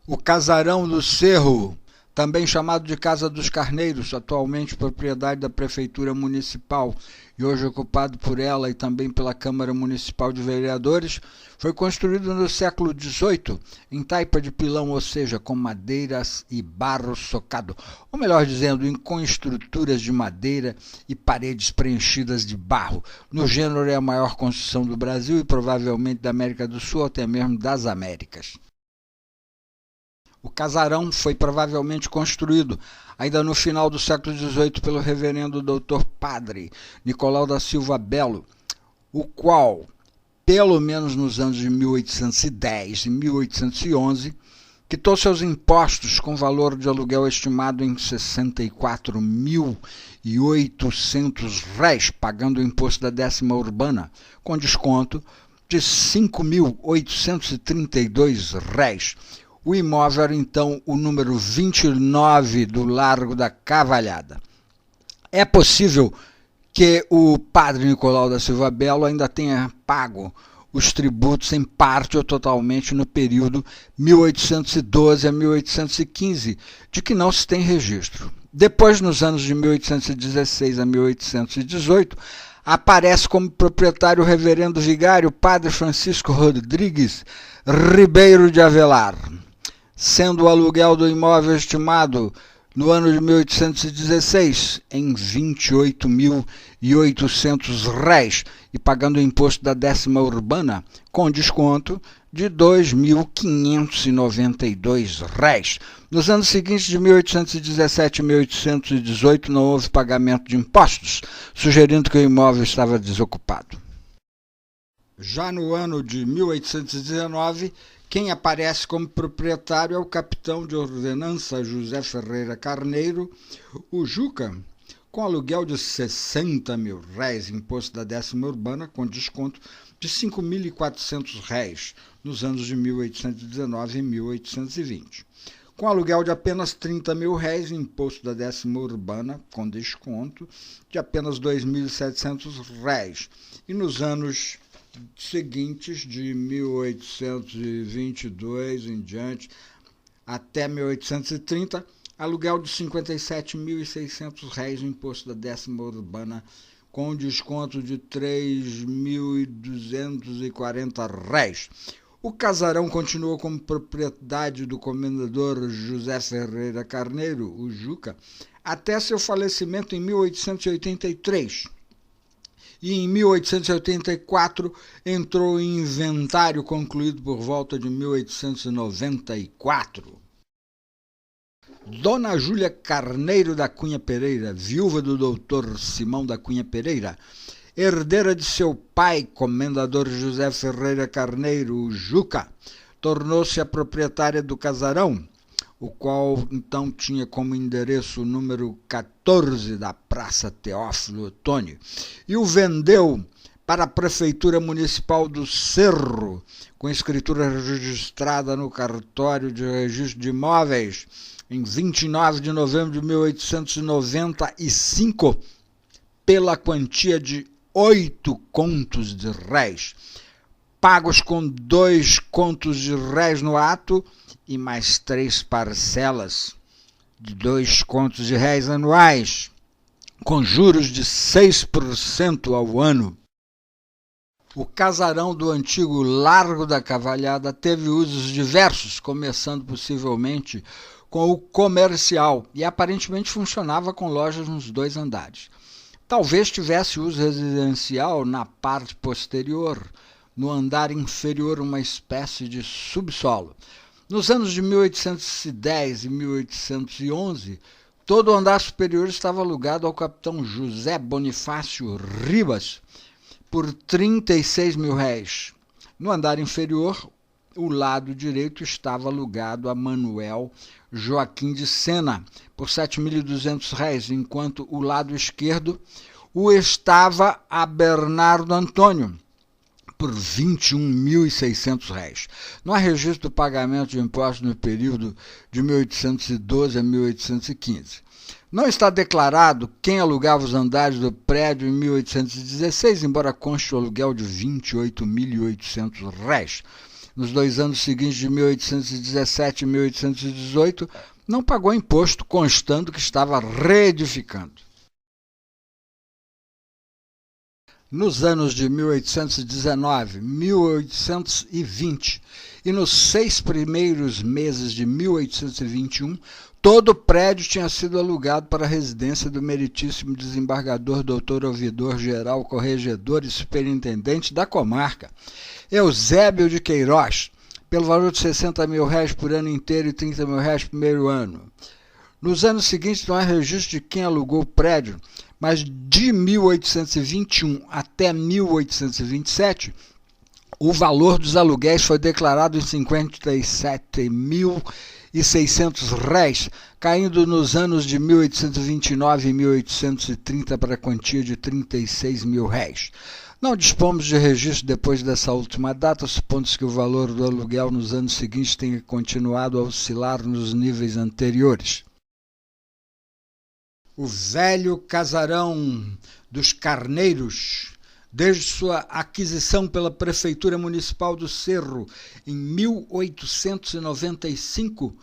O Casarão do Cerro, também chamado de Casa dos Carneiros, atualmente propriedade da Prefeitura Municipal e hoje ocupado por ela e também pela Câmara Municipal de Vereadores, foi construído no século XVIII em taipa de pilão, ou seja, com madeiras e barro socado, ou melhor dizendo, com estruturas de madeira e paredes preenchidas de barro. No gênero é a maior construção do Brasil e provavelmente da América do Sul, até mesmo das Américas. O casarão foi provavelmente construído ainda no final do século XVIII pelo reverendo doutor padre Nicolau da Silva Belo, o qual, pelo menos nos anos de 1810 e 1811, quitou seus impostos com valor de aluguel estimado em R$ 64.800, pagando o imposto da 10ª urbana, com desconto de R$ 5.832. O imóvel era, então, o número 29 do Largo da Cavalhada. É possível que o padre Nicolau da Silva Belo ainda tenha pago os tributos em parte ou totalmente no período 1812 a 1815, de que não se tem registro. Depois, nos anos de 1816 a 1818, aparece como proprietário o reverendo vigário padre Francisco Rodrigues Ribeiro de Avelar, sendo o aluguel do imóvel estimado no ano de 1816 em R$ 28.800 e pagando o imposto da 10ª urbana com desconto de R$ 2.592. Nos anos seguintes, de 1817 e 1818, não houve pagamento de impostos, sugerindo que o imóvel estava desocupado. Já no ano de 1819, quem aparece como proprietário é o capitão de ordenança José Ferreira Carneiro, o Juca, com aluguel de R$ 60.000, imposto da 10ª urbana, com desconto de R$ 5.400 nos anos de 1819 e 1820. Com aluguel de apenas R$ 30.000, imposto da 10ª urbana, com desconto de apenas R$ 2.700. E nos anos seguintes, de 1822 em diante até 1830, aluguel de R$ 57.600, imposto da 10ª urbana, com desconto de R$ 3.240. O casarão continuou como propriedade do comendador José Ferreira Carneiro, o Juca, até seu falecimento em 1883. E em 1884 entrou em inventário, concluído por volta de 1894. Dona Júlia Carneiro da Cunha Pereira, viúva do doutor Simão da Cunha Pereira, herdeira de seu pai, comendador José Ferreira Carneiro, o Juca, tornou-se a proprietária do casarão, o qual então tinha como endereço o número 14 da Praça Teófilo Otoni, e o vendeu para a Prefeitura Municipal do Cerro, com escritura registrada no Cartório de Registro de Imóveis, em 29 de novembro de 1895, pela quantia de 8 contos de réis, pagos com 2 contos de réis no ato e mais 3 parcelas de 2 contos de réis anuais, com juros de 6% ao ano. O casarão do antigo Largo da Cavalhada teve usos diversos, começando possivelmente com o comercial, e aparentemente funcionava com lojas nos 2 andares. Talvez tivesse uso residencial na parte posterior, no andar inferior uma espécie de subsolo. Nos anos de 1810 e 1811, todo o andar superior estava alugado ao capitão José Bonifácio Ribas por R$36 mil. No andar inferior, o lado direito estava alugado a Manuel Joaquim de Sena por R$7.200, enquanto o lado esquerdo o estava a Bernardo Antônio por R$21.600. Não há registro do pagamento de impostos no período de 1812 a 1815. Não está declarado quem alugava os andares do prédio em 1816, embora conste o aluguel de R$28.800. Nos 2 anos seguintes, de 1817 e 1818, não pagou imposto, constando que estava reedificando. Nos anos de 1819, 1820 e nos 6 primeiros meses de 1821, todo o prédio tinha sido alugado para a residência do meritíssimo desembargador Dr. Ouvidor-Geral, Corregedor e Superintendente da comarca, Eusébio de Queiroz, pelo valor de R$60 mil por ano inteiro e R$30 mil primeiro ano. Nos anos seguintes não há registro de quem alugou o prédio, mas de 1821 até 1827, o valor dos aluguéis foi declarado em R$57.600, caindo nos anos de 1829 e 1830 para a quantia de R$36 mil. Não dispomos de registro depois dessa última data, supondo-se que o valor do aluguel nos anos seguintes tenha continuado a oscilar nos níveis anteriores. O velho casarão dos Carneiros, desde sua aquisição pela Prefeitura Municipal do Cerro em 1895,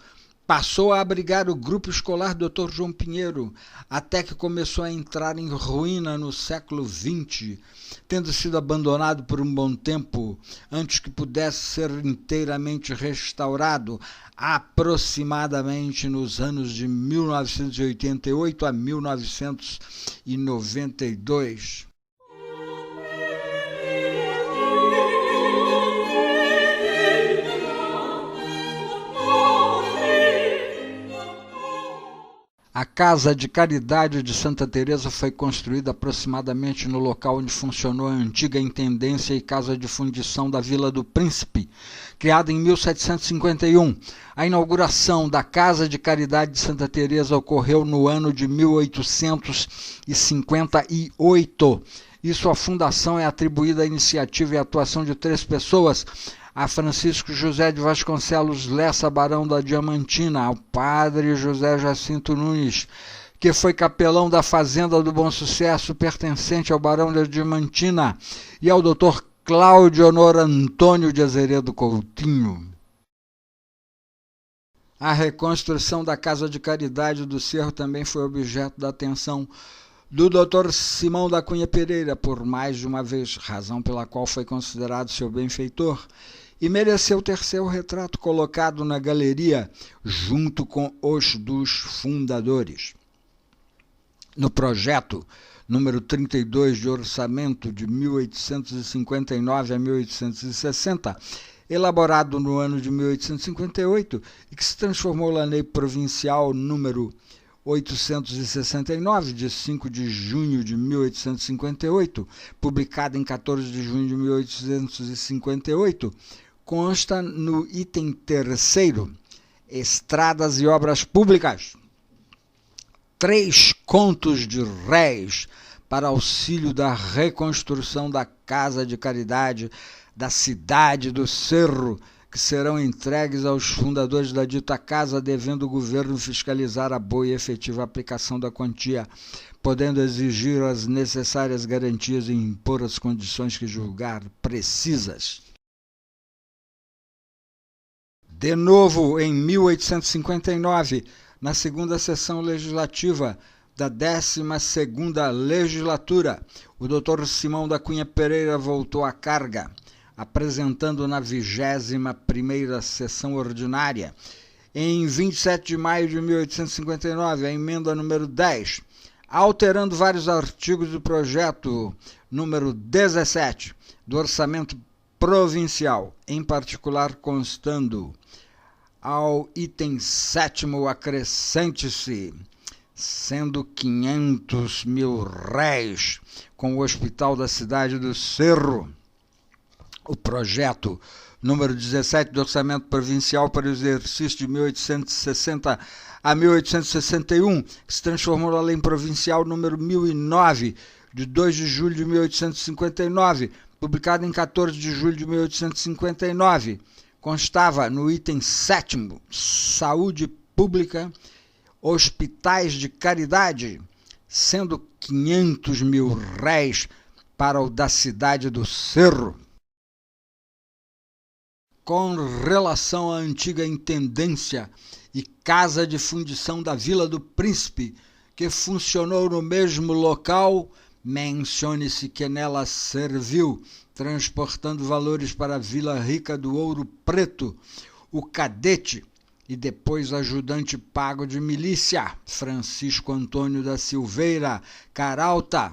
passou a abrigar o grupo escolar Dr. João Pinheiro, até que começou a entrar em ruína no século XX, tendo sido abandonado por um bom tempo, antes que pudesse ser inteiramente restaurado, aproximadamente nos anos de 1988 a 1992. A Casa de Caridade de Santa Teresa foi construída aproximadamente no local onde funcionou a antiga intendência e casa de fundição da Vila do Príncipe, criada em 1751. A inauguração da Casa de Caridade de Santa Teresa ocorreu no ano de 1858 e sua fundação é atribuída à iniciativa e atuação de 3 pessoas: a Francisco José de Vasconcelos Lessa, barão da Diamantina, ao padre José Jacinto Nunes, que foi capelão da Fazenda do Bom Sucesso, pertencente ao barão da Diamantina, e ao Dr. Cláudio Honor Antônio de Azeredo Coutinho. A reconstrução da Casa de Caridade do Cerro também foi objeto da atenção do Dr. Simão da Cunha Pereira por mais de uma vez, razão pela qual foi considerado seu benfeitor, e mereceu ter seu retrato colocado na galeria junto com os dos fundadores. No projeto número 32 de orçamento de 1859 a 1860, elaborado no ano de 1858 e que se transformou na Lei Provincial número 869, de 5 de junho de 1858, publicada em 14 de junho de 1858, consta no item 3º, Estradas e Obras Públicas, 3 contos de réis para auxílio da reconstrução da Casa de Caridade da cidade do Cerro, que serão entregues aos fundadores da dita casa, devendo o governo fiscalizar a boa e efetiva aplicação da quantia, podendo exigir as necessárias garantias e impor as condições que julgar precisas. De novo, em 1859, na segunda sessão legislativa da 12ª legislatura, o Dr. Simão da Cunha Pereira voltou à carga, apresentando na 21ª sessão ordinária, em 27 de maio de 1859, a emenda número 10, alterando vários artigos do projeto número 17 do orçamento provincial, em particular constando ao item 7º acrescente-se, sendo 500 mil réis com o Hospital da Cidade do Cerro, o projeto número 17 do Orçamento Provincial para o exercício de 1860 a 1861, que se transformou na Lei Provincial número 1009, de 2 de julho de 1859, publicada em 14 de julho de 1859, constava no item 7º, Saúde Pública, Hospitais de Caridade, sendo 500 mil réis para o da Cidade do Cerro. Com relação à antiga intendência e casa de fundição da Vila do Príncipe, que funcionou no mesmo local, mencione-se que nela serviu, transportando valores para a Vila Rica do Ouro Preto, o cadete e depois ajudante pago de milícia, Francisco Antônio da Silveira Caralta,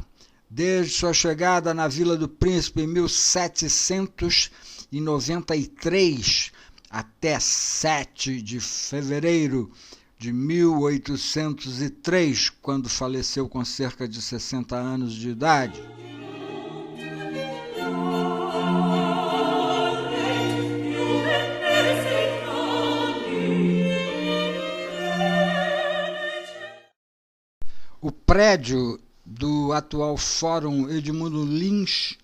desde sua chegada na Vila do Príncipe em 1793 até 7 de fevereiro de 1803, quando faleceu com cerca de 60 anos de idade. O prédio do atual Fórum Edmundo Lins,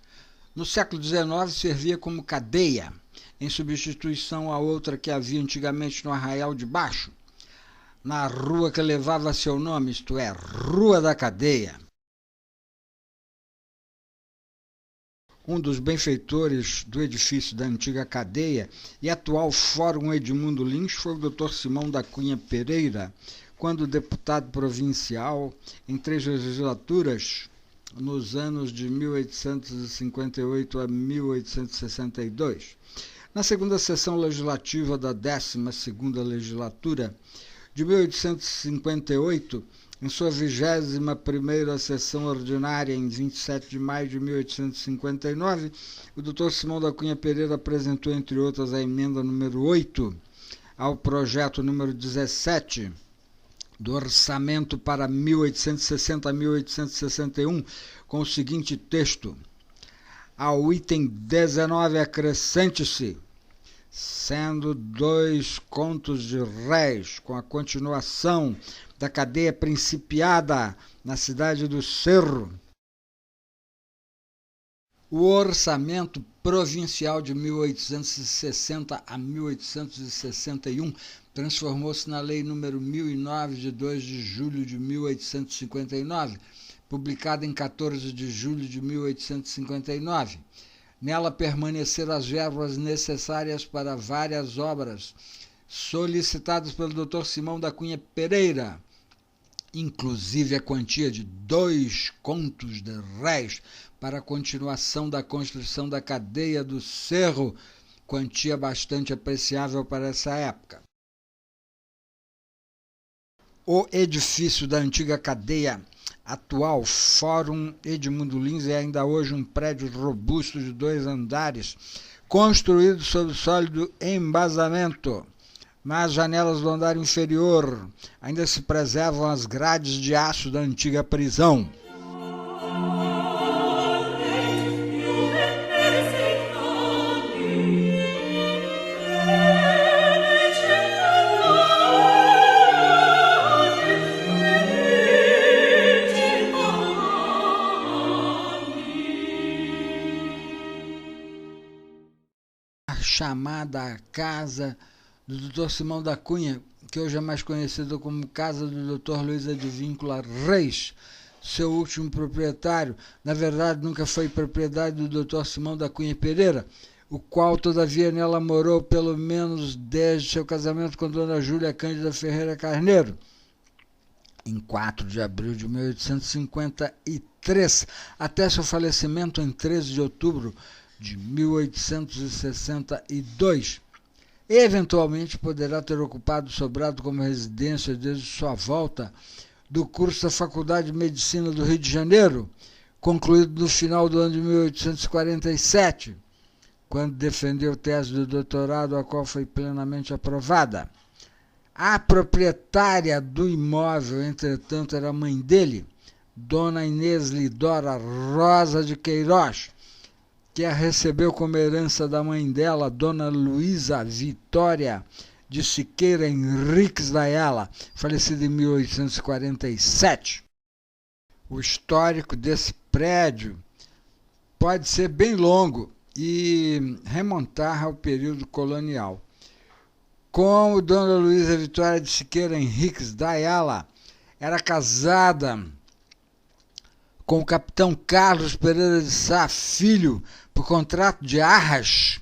no século XIX, servia como cadeia, em substituição a outra que havia antigamente no Arraial de Baixo, na rua que levava seu nome, isto é, Rua da Cadeia. Um dos benfeitores do edifício da antiga cadeia e atual Fórum Edmundo Lins foi o Dr. Simão da Cunha Pereira, quando deputado provincial em 3 legislaturas, nos anos de 1858 a 1862. Na segunda sessão legislativa da 12ª legislatura, de 1858, em sua 21ª sessão ordinária, em 27 de maio de 1859, o Dr. Simão da Cunha Pereira apresentou, entre outras, a emenda número 8 ao projeto número 17 do orçamento para 1860 a 1861, com o seguinte texto: ao item 19 acrescente-se, sendo 2 contos de réis, com a continuação da cadeia principiada na Cidade do Cerro, o orçamento provincial de 1860 a 1861 transformou-se na Lei número 1009, de 2 de julho de 1859, publicada em 14 de julho de 1859. Nela permaneceram as verbas necessárias para várias obras solicitadas pelo Dr. Simão da Cunha Pereira, inclusive a quantia de 2 contos de réis para a continuação da construção da cadeia do Cerro, quantia bastante apreciável para essa época. O edifício da antiga cadeia, atual Fórum Edmundo Lins, é ainda hoje um prédio robusto de 2 andares, construído sob sólido embasamento. Nas janelas do andar inferior ainda se preservam as grades de aço da antiga prisão. Chamada Casa do Dr. Simão da Cunha, que hoje é mais conhecida como Casa do Dr. Luiz Advíncula Reis, seu último proprietário, na verdade nunca foi propriedade do Dr. Simão da Cunha Pereira, o qual todavia nela morou pelo menos desde seu casamento com Dona Júlia Cândida Ferreira Carneiro, em 4 de abril de 1853, até seu falecimento em 13 de outubro de 1862. Eventualmente poderá ter ocupado o sobrado como residência desde sua volta do curso da Faculdade de Medicina do Rio de Janeiro, concluído no final do ano de 1847, quando defendeu tese de doutorado, a qual foi plenamente aprovada. A proprietária do imóvel, entretanto, era a mãe dele, Dona Inês Lidora Rosa de Queiroz, que a recebeu como herança da mãe dela, Dona Luísa Vitória de Siqueira Henriques da Ayala, falecida em 1847. O histórico desse prédio pode ser bem longo e remontar ao período colonial. Como Dona Luísa Vitória de Siqueira Henriques da Ayala era casada com o capitão Carlos Pereira de Sá Filho por contrato de arras,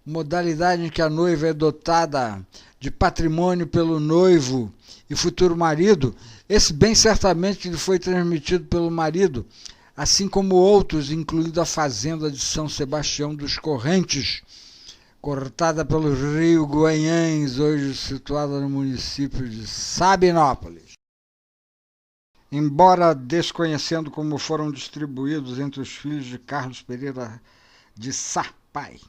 modalidade em que a noiva é dotada de patrimônio pelo noivo e futuro marido, esse bem certamente lhe foi transmitido pelo marido, assim como outros, incluindo a fazenda de São Sebastião dos Correntes, cortada pelo rio Guanhães, hoje situada no município de Sabinópolis. Embora desconhecendo como foram distribuídos entre os filhos de Carlos Pereira de Sá pai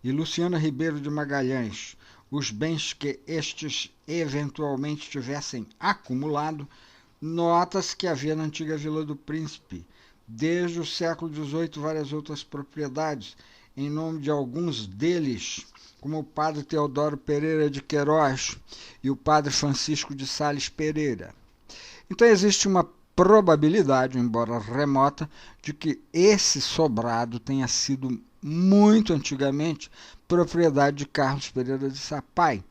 e Luciana Ribeiro de Magalhães os bens que estes eventualmente tivessem acumulado, nota-se que havia na antiga Vila do Príncipe, desde o século XVIII, várias outras propriedades, em nome de alguns deles, como o padre Teodoro Pereira de Queiroz e o padre Francisco de Sales Pereira. Então existe uma probabilidade, embora remota, de que esse sobrado tenha sido muito antigamente propriedade de Carlos Pereira de Sá pai,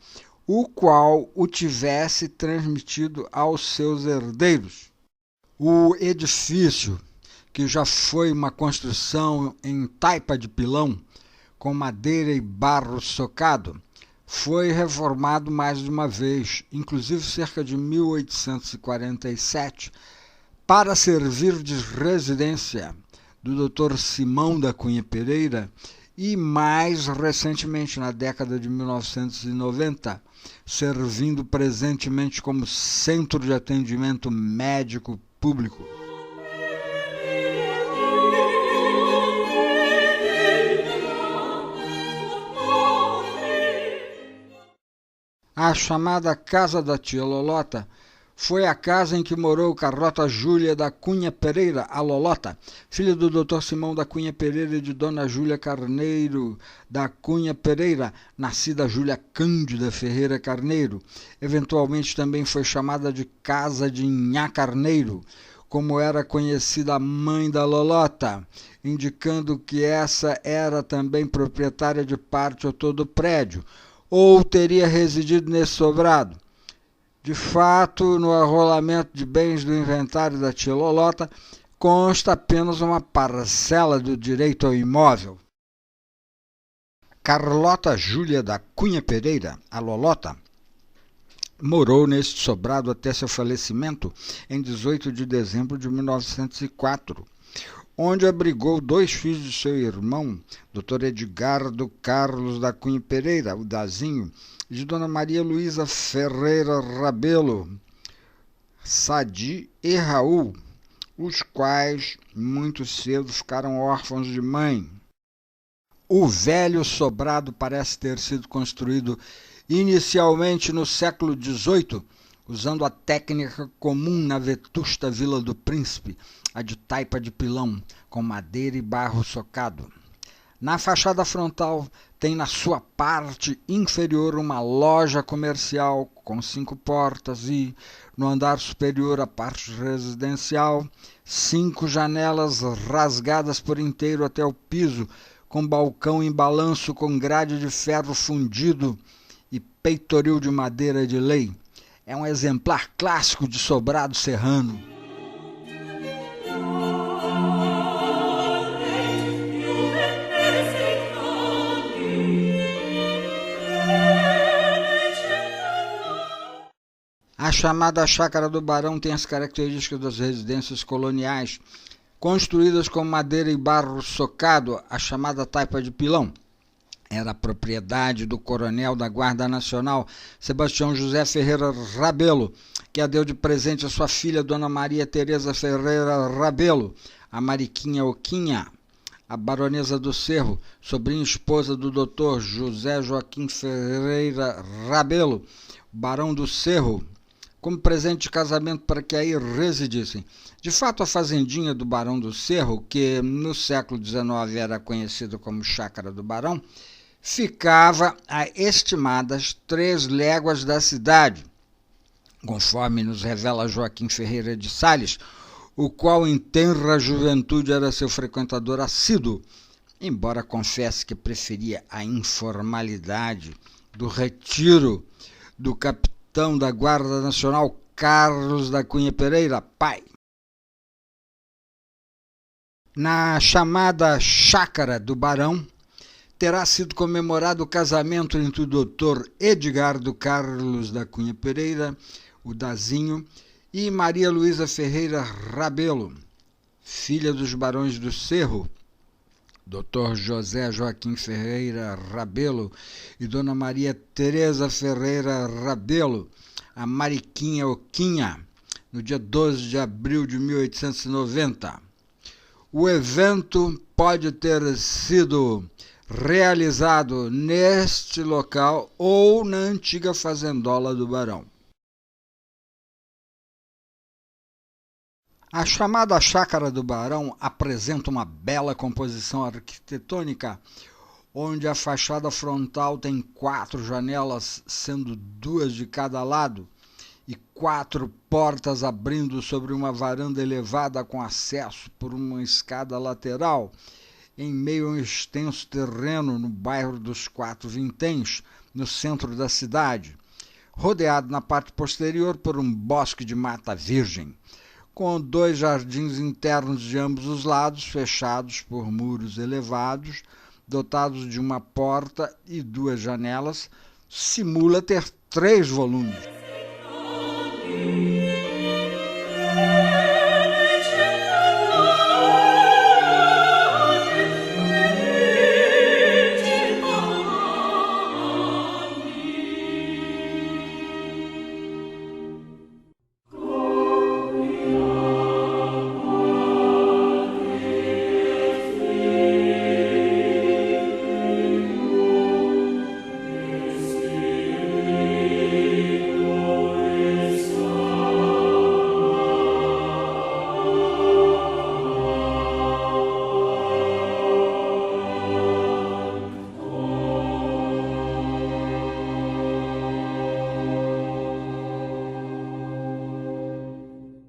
o qual o tivesse transmitido aos seus herdeiros. O edifício, que já foi uma construção em taipa de pilão, com madeira e barro socado, foi reformado mais de uma vez, inclusive cerca de 1847, para servir de residência do Dr. Simão da Cunha Pereira e, mais recentemente, na década de 1990, servindo presentemente como centro de atendimento médico público. A chamada Casa da Tia Lolota foi a casa em que morou Carlota Júlia da Cunha Pereira, a Lolota, filha do Dr. Simão da Cunha Pereira e de Dona Júlia Carneiro da Cunha Pereira, nascida Júlia Cândida Ferreira Carneiro. Eventualmente também foi chamada de Casa de Nhá Carneiro, como era conhecida a mãe da Lolota, indicando que essa era também proprietária de parte ou todo o prédio, ou teria residido nesse sobrado. De fato, no arrolamento de bens do inventário da tia Lolota, consta apenas uma parcela do direito ao imóvel. Carlota Júlia da Cunha Pereira, a Lolota, morou neste sobrado até seu falecimento em 18 de dezembro de 1904, onde abrigou 2 filhos de seu irmão, Dr. Edgardo Carlos da Cunha Pereira, o Dazinho, e de Dona Maria Luísa Ferreira Rabelo, Sadi e Raul, os quais muito cedo ficaram órfãos de mãe. O velho sobrado parece ter sido construído inicialmente no século XVIII, usando a técnica comum na vetusta Vila do Príncipe, a de taipa de pilão, com madeira e barro socado. Na fachada frontal tem na sua parte inferior uma loja comercial com 5 portas e, no andar superior, a parte residencial, 5 janelas rasgadas por inteiro até o piso, com balcão em balanço com grade de ferro fundido e peitoril de madeira de lei. É um exemplar clássico de sobrado serrano. A chamada Chácara do Barão tem as características das residências coloniais, construídas com madeira e barro socado, a chamada taipa de pilão. Era propriedade do coronel da Guarda Nacional, Sebastião José Ferreira Rabelo, que a deu de presente a sua filha, Dona Maria Teresa Ferreira Rabelo, a Mariquinha Oquinha, a baronesa do Cerro, sobrinha e esposa do Dr. José Joaquim Ferreira Rabelo, barão do Cerro, como presente de casamento para que aí residissem. De fato, a fazendinha do Barão do Cerro, que no século XIX era conhecida como Chácara do Barão, ficava a estimadas 3 léguas da cidade, conforme nos revela Joaquim Ferreira de Sales, o qual em tenra juventude era seu frequentador assíduo, embora confesse que preferia a informalidade do retiro do capitão da Guarda Nacional Carlos da Cunha Pereira, pai. Na chamada Chácara do Barão, terá sido comemorado o casamento entre o Dr. Edgardo Carlos da Cunha Pereira, o Dazinho, e Maria Luísa Ferreira Rabelo, filha dos barões do Cerro, Dr. José Joaquim Ferreira Rabelo e Dona Maria Teresa Ferreira Rabelo, a Mariquinha Oquinha, no dia 12 de abril de 1890. O evento pode ter sido realizado neste local ou na antiga fazendola do Barão. A chamada Chácara do Barão apresenta uma bela composição arquitetônica, onde a fachada frontal tem 4 janelas, sendo 2 de cada lado, e 4 portas abrindo sobre uma varanda elevada com acesso por uma escada lateral, em meio a um extenso terreno no bairro dos 4 Vinténs, no centro da cidade, rodeado na parte posterior por um bosque de mata virgem, com 2 jardins internos de ambos os lados, fechados por muros elevados, dotados de uma porta e 2 janelas, simula ter 3 volumes.